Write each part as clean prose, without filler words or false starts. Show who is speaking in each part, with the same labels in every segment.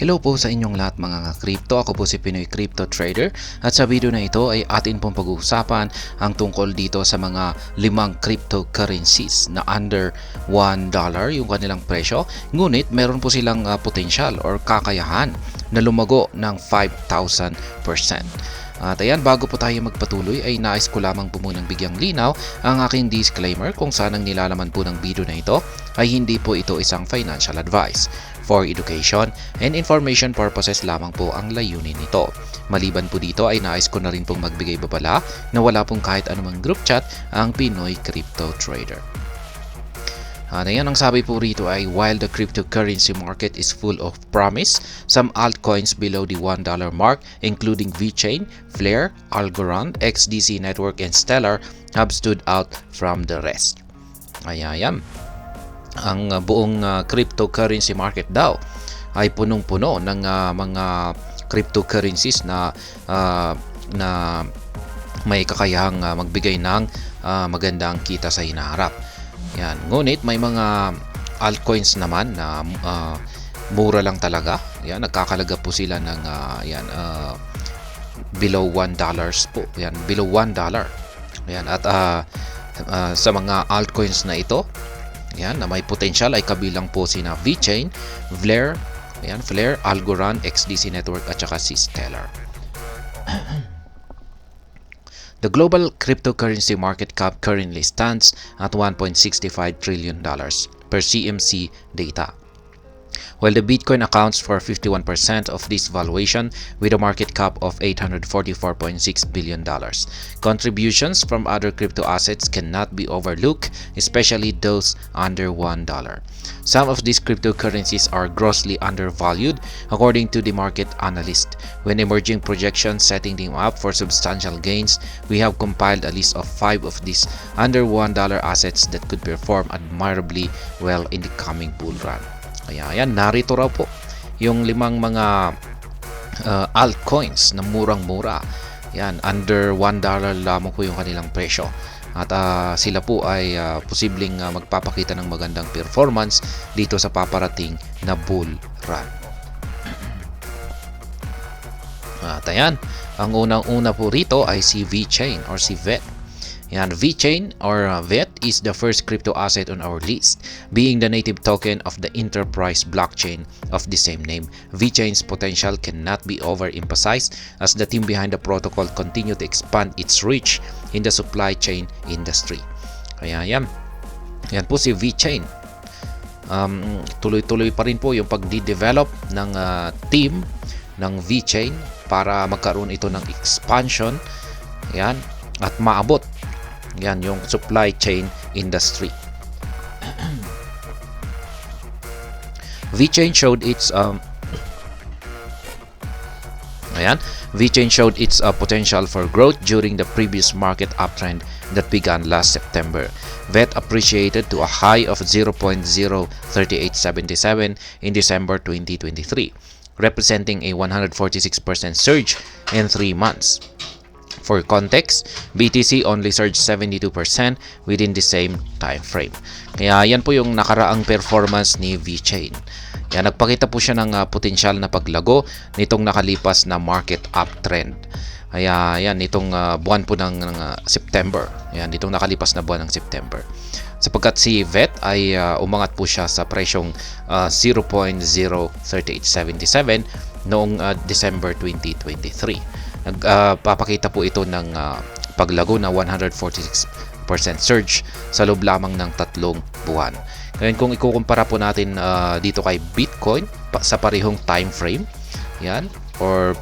Speaker 1: Hello po sa inyong lahat mga crypto. Ako po si Pinoy Crypto Trader at sa video na ito ay atin pong pag-uusapan ang tungkol dito sa mga 5 cryptocurrencies na under $1 yung kanilang presyo. Ngunit meron po silang potential or kakayahan na lumago ng 5,000%. At ayan, bago po tayo magpatuloy ay nais ko lamang po munang bigyang linaw ang aking disclaimer kung saan ang nilalaman po ng video na ito ay hindi po ito isang financial advice. For education and information purposes lamang po ang layunin nito. Maliban po dito ay nais ko na rin pong magbigay babala na wala pong kahit anumang group chat ang Pinoy Crypto Trader. Ayan, ang sabi po rito ay while the cryptocurrency market is full of promise, some altcoins below the $1 mark including VeChain, Flare, Algorand, XDC Network, and Stellar have stood out from the rest. Ayan. Ang buong cryptocurrency market daw ay punong-puno ng mga cryptocurrencies na may kakayahang magbigay ng magandang kita sa hinaharap. Yan. Ngunit may mga altcoins naman na mura lang talaga. Yan, nagkakalaga po sila ng below $1 po. Yan, below $1. Yan, at sa mga altcoins na ito, yan, na may potential ay kabilang po sina VeChain, Flare, Algorand, XDC Network at saka si Stellar. The global cryptocurrency market cap currently stands at $1.65 trillion per CMC data. While the Bitcoin accounts for 51% of this valuation with a market cap of $844.6 billion. Contributions from other crypto assets cannot be overlooked, especially those under $1. Some of these cryptocurrencies are grossly undervalued according to the market analyst. When emerging projections setting them up for substantial gains, we have compiled a list of 5 of these under $1 assets that could perform admirably well in the coming bull run. Ayan, narito raw po yung 5 mga altcoins na murang-mura. Yan, under $1 lamang po yung kanilang presyo. At sila po ay posibleng magpapakita ng magandang performance dito sa paparating na bull run. At ayan, ang unang-una po rito ay si VeChain or si VET. Yan, VeChain or VET is the first crypto asset on our list, being the native token of the enterprise blockchain of the same name. VeChain's potential cannot be overemphasized as the team behind the protocol continue to expand its reach in the supply chain industry. Kaya yan po si VeChain. Tuloy-tuloy pa rin po yung pagdi-develop ng team ng VeChain para magkaroon ito ng expansion. Yan, at maabot yan yung supply chain industry. VeChain showed its potential for growth during the previous market uptrend that began last September. VET appreciated to a high of 0.03877 in December 2023, representing a 146% surge in 3 months. For context, BTC only surged 72% within the same time frame. Kaya yan po yung nakaraang performance ni VeChain. Yan, nagpakita po siya ng potensyal na paglago nitong nakalipas na market uptrend. Kaya yan, nitong buwan po ng September. Yan, nitong nakalipas na buwan ng September. Sapagkat si VET ay umangat po siya sa presyong 0.03877 noong December 2023. Nagpapakita po ito ng paglago na 146% surge sa loob lamang ng 3 buwan. Ngayon kung ikukumpara po natin dito kay Bitcoin sa parehong time frame, yan, or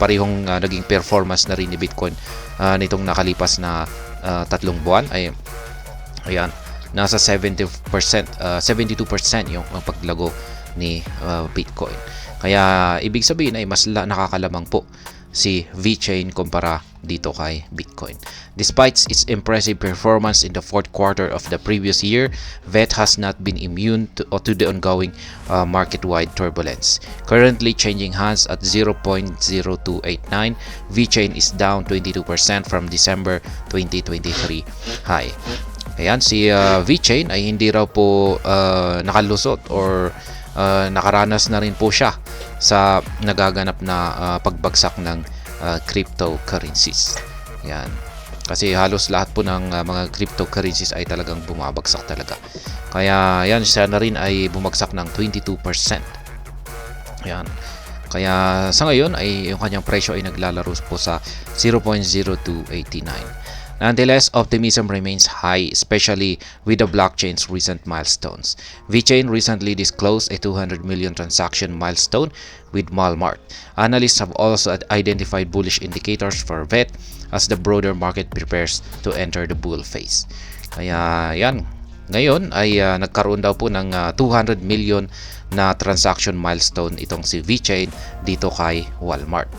Speaker 1: parehong naging performance na rin ni Bitcoin nitong nakalipas na 3 buwan ay ayan, nasa 72% yung paglago ni Bitcoin. Kaya ibig sabihin ay mas nakakalamang po si VeChain kumpara dito kay Bitcoin. Despite its impressive performance in the fourth quarter of the previous year, VET has not been immune to the ongoing market-wide turbulence. Currently changing hands at 0.0289, VeChain is down 22% from December 2023 high. Ayan, si VeChain ay hindi raw po nakalusot or nakaranas na rin po siya sa nagaganap na pagbagsak ng cryptocurrencies. Yan. Kasi halos lahat po ng mga cryptocurrencies ay talagang bumabagsak talaga. Kaya yan, siya na rin ay bumagsak ng 22%. Yan. Kaya sa ngayon ay yung kanyang presyo ay naglalaro po sa 0.0289. Nonetheless, optimism remains high, especially with the blockchain's recent milestones. VeChain recently disclosed a 200 million transaction milestone with Walmart. Analysts have also identified bullish indicators for VET as the broader market prepares to enter the bull phase. Kaya yan, ngayon ay nagkaroon daw po ng 200 million na transaction milestone itong si VeChain dito kay Walmart.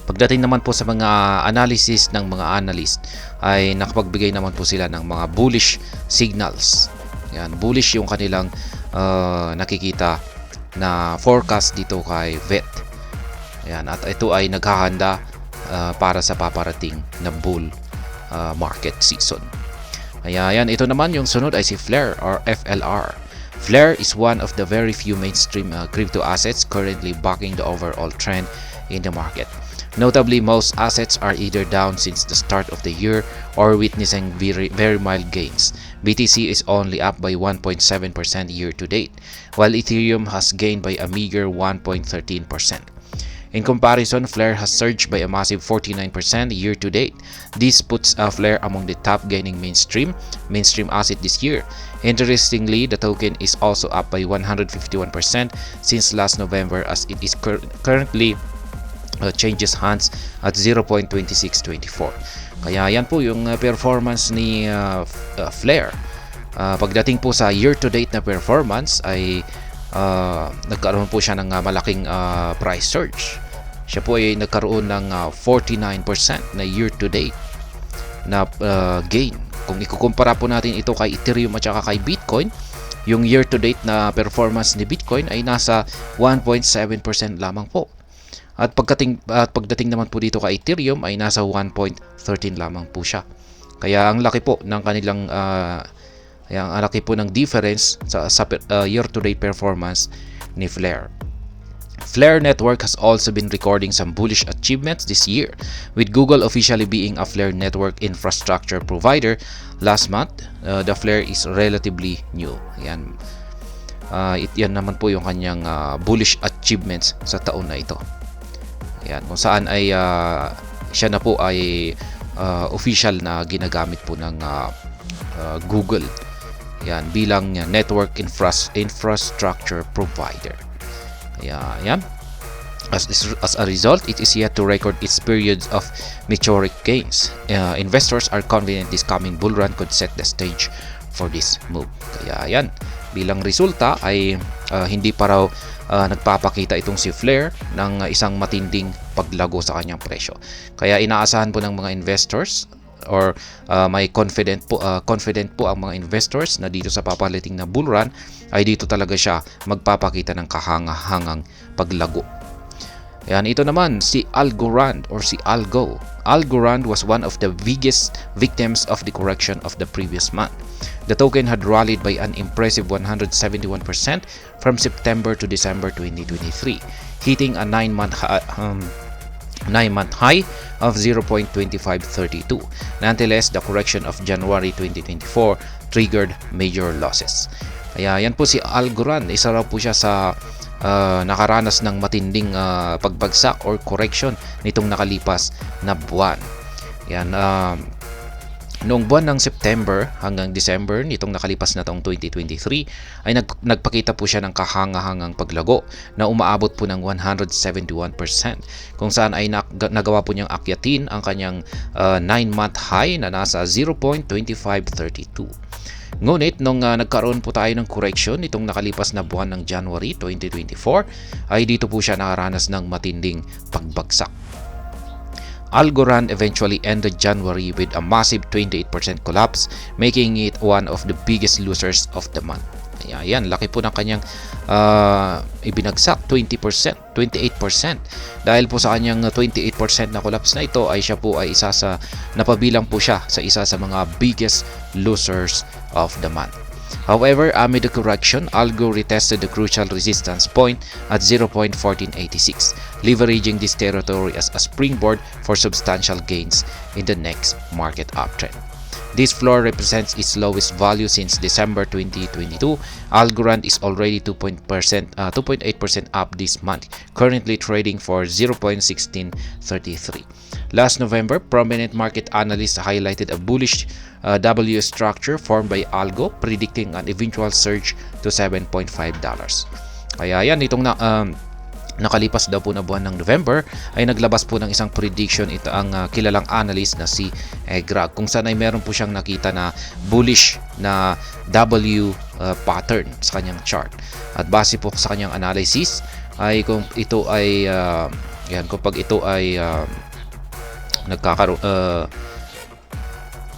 Speaker 1: Pagdating naman po sa mga analysis ng mga analyst ay nakapagbigay naman po sila ng mga bullish signals. Yan, bullish yung kanilang nakikita na forecast dito kay VET. Yan, at ito ay naghahanda para sa paparating na bull market season. Kaya yan, ito naman yung sunod ay si Flare or FLR. Flare is one of the very few mainstream crypto assets currently backing the overall trend in the market. Notably, most assets are either down since the start of the year or witnessing very mild gains. BTC is only up by 1.7% year to date, while Ethereum has gained by a meager 1.13%. In comparison, Flare has surged by a massive 49% year to date. This puts Flare among the top gaining mainstream asset this year. Interestingly, the token is also up by 151% since last November, as it is currently changes hands at 0.2624. Kaya yan po yung performance ni Flare. Pagdating po sa year-to-date na performance ay nagkaroon po siya ng malaking price surge. Siya po ay nagkaroon ng 49% na year-to-date na gain. Kung ikukumpara po natin ito kay Ethereum at saka kay Bitcoin, yung year-to-date na performance ni Bitcoin ay nasa 1.7% lamang po. At pagdating naman po dito kay Ethereum ay nasa 1.13 lamang po siya. Kaya ang laki po ng kanilang ang laki po ng difference sa year-to-date performance ni Flare. Flare Network has also been recording some bullish achievements this year, with Google officially being a Flare Network infrastructure provider last month. The Flare is relatively new. Yan. Yan naman po yung kanyang bullish achievements sa taon na ito. Yan, kung saan ay siya na po ay official na ginagamit po ng Google. Yan, bilang network infrastructure provider. Yan. As a result, it is yet to record its periods of meteoric gains. Investors are confident this coming bull run could set the stage for this move. Kaya yan, bilang resulta ay hindi pa raw nagpapakita itong si Flare ng isang matinding paglago sa kanyang presyo. Kaya inaasahan po ng mga investors or may confident po ang mga investors na dito sa papaliting na bull run ay dito talaga siya magpapakita ng kahangahangang paglago. Yan, ito naman si Algorand or si Algo. Algorand was one of the biggest victims of the correction of the previous month. The token had rallied by an impressive 171% from September to December 2023, hitting a 9-month high of 0.2532. Nonetheless, the correction of January 2024 triggered major losses. Kaya yan po si Algorand, isa raw po siya sa nakaranas ng matinding pagbagsak or correction nitong nakalipas na buwan. Yan, noong buwan ng September hanggang December nitong nakalipas na taong 2023 ay nagpakita po siya ng kahangahangang paglago na umaabot po ng 171%, kung saan ay nagawa po niyang akyatin ang kanyang 9-month high na nasa 0.2532. Ngunit nung nagkaroon po tayo ng correction nitong nakalipas na buwan ng January 2024 ay dito po siya nakaranas ng matinding pagbagsak. Algorand eventually ended January with a massive 28% collapse, making it one of the biggest losers of the month. Ayan, laki po ng kanyang ibinagsak, 28%. Dahil po sa kanyang 28% na collapse na ito ay siya po ay napabilang po siya sa isa sa mga biggest losers of the month. However, amid the correction, Algo retested the crucial resistance point at 0.1486, leveraging this territory as a springboard for substantial gains in the next market uptrend. This floor represents its lowest value since December 2022. Algorand is already 2.8% up this month, currently trading for 0.1633. Last November, prominent market analysts highlighted a bullish W structure formed by Algo, predicting an eventual surge to $7.5. Kaya yan, itong nakalipas daw po na buwan ng November ay naglabas po ng isang prediction ito ang kilalang analyst na si Greg, kung saan ay meron po siyang nakita na bullish na W pattern sa kanyang chart. At base po sa kanyang analysis ay kung ito ay kapag ito ay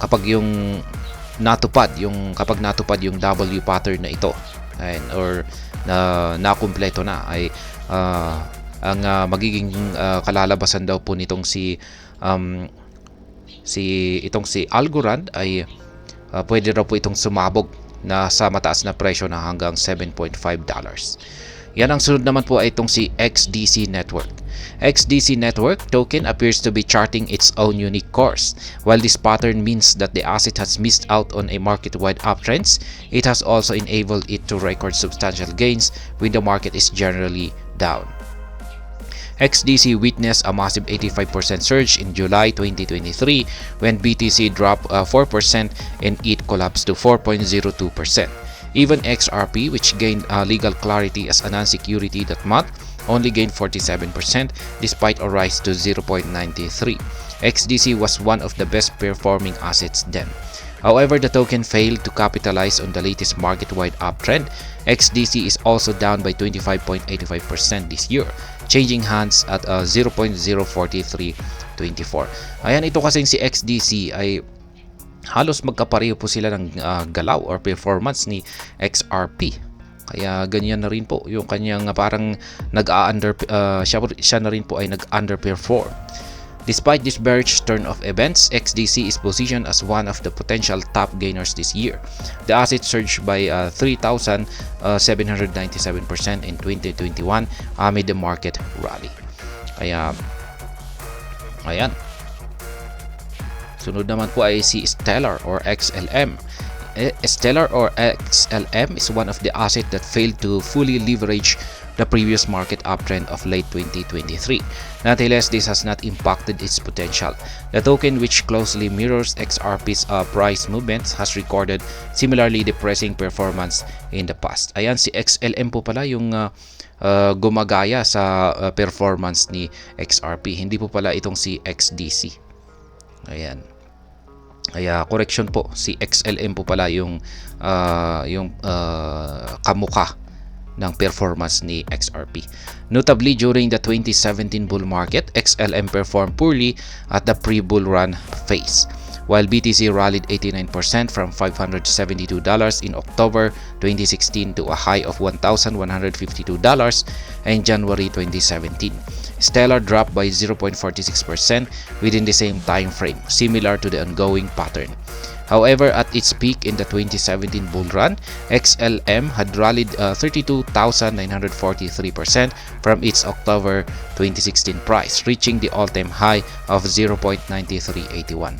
Speaker 1: kapag natupad yung W pattern na ito or nakumpleto na ay ang magiging kalalabasan daw po nitong si Algorand ay pwede raw po itong sumabog na sa mataas na presyo na hanggang $7.5. Yan, ang sunod naman po ay itong si XDC Network. XDC Network token appears to be charting its own unique course. While this pattern means that the asset has missed out on a market-wide uptrends, it has also enabled it to record substantial gains when the market is generally down. XDC witnessed a massive 85% surge in July 2023 when BTC dropped 4% and ETH collapsed to 4.02%. Even XRP, which gained legal clarity as a non-security that month, only gained 47% despite a rise to 0.93. XDC was one of the best performing assets then. However, the token failed to capitalize on the latest market-wide uptrend. XDC is also down by 25.85% this year, changing hands at 0.04324. Ayan, ito kasing si XDC ay halos magkapareho po sila ng galaw or performance ni XRP. Kaya ganyan na rin po yung kanyang parang siya na rin po ay nag-underperform. Despite this bearish turn of events, XDC is positioned as one of the potential top gainers this year. The asset surged by 3,797% in 2021 amid the market rally. Kaya, ayan. Sunod naman po ay si Stellar or XLM. Stellar or XLM is one of the assets that failed to fully leverage the previous market uptrend of late 2023. Nonetheless, this has not impacted its potential. The token, which closely mirrors XRP's price movements, has recorded similarly depressing performance in the past. Ayan, si XLM po pala yung gumagaya sa performance ni XRP. Hindi po pala itong si XDC. Ayan. Kaya correction po, si XLM po pala yung kamukha ng performance ni XRP. Notably, during the 2017 bull market, XLM performed poorly at the pre-bull run phase, while BTC rallied 89% from $572 in October 2016 to a high of $1,152 in January 2017. Stellar dropped by 0.46% within the same time frame, similar to the ongoing pattern. However, at its peak in the 2017 bull run, XLM had rallied 32,943% from its October 2016 price, reaching the all-time high of 0.9381.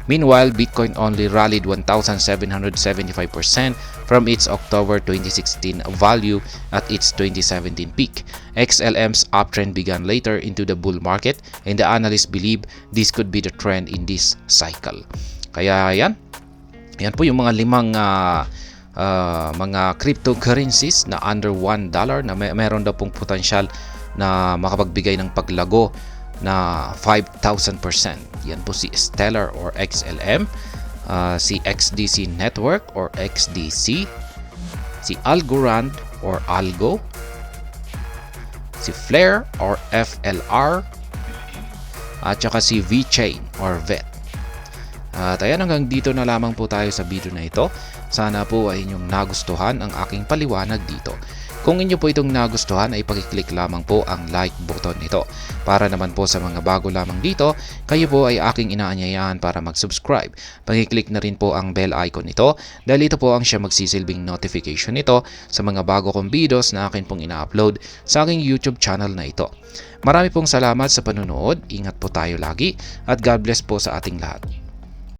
Speaker 1: Meanwhile, Bitcoin only rallied 1,775% from its October 2016 value at its 2017 peak. XLM's uptrend began later into the bull market, and the analysts believe this could be the trend in this cycle. Kaya yan po yung mga limang mga cryptocurrencies na under $1 na meron daw pong potensyal na makapagbigay ng paglago na 5,000%. Yan po si Stellar or XLM, si XDC Network or XDC, si Algorand or Algo, si Flare or FLR, at saka si VeChain or VET. At ayan, hanggang dito na lamang po tayo sa video na ito. Sana po ay inyong nagustuhan ang aking paliwanag dito. Kung inyo po itong nagustuhan ay pakiclick lamang po ang like button nito. Para naman po sa mga bago lamang dito, kayo po ay aking inaanyayahan para mag-subscribe. Pakiclick na rin po ang bell icon nito dahil ito po ang siya magsisilbing notification nito sa mga bago kong videos na akin pong ina-upload sa aking YouTube channel na ito. Marami pong salamat sa panunood, ingat po tayo lagi at God bless po sa ating lahat.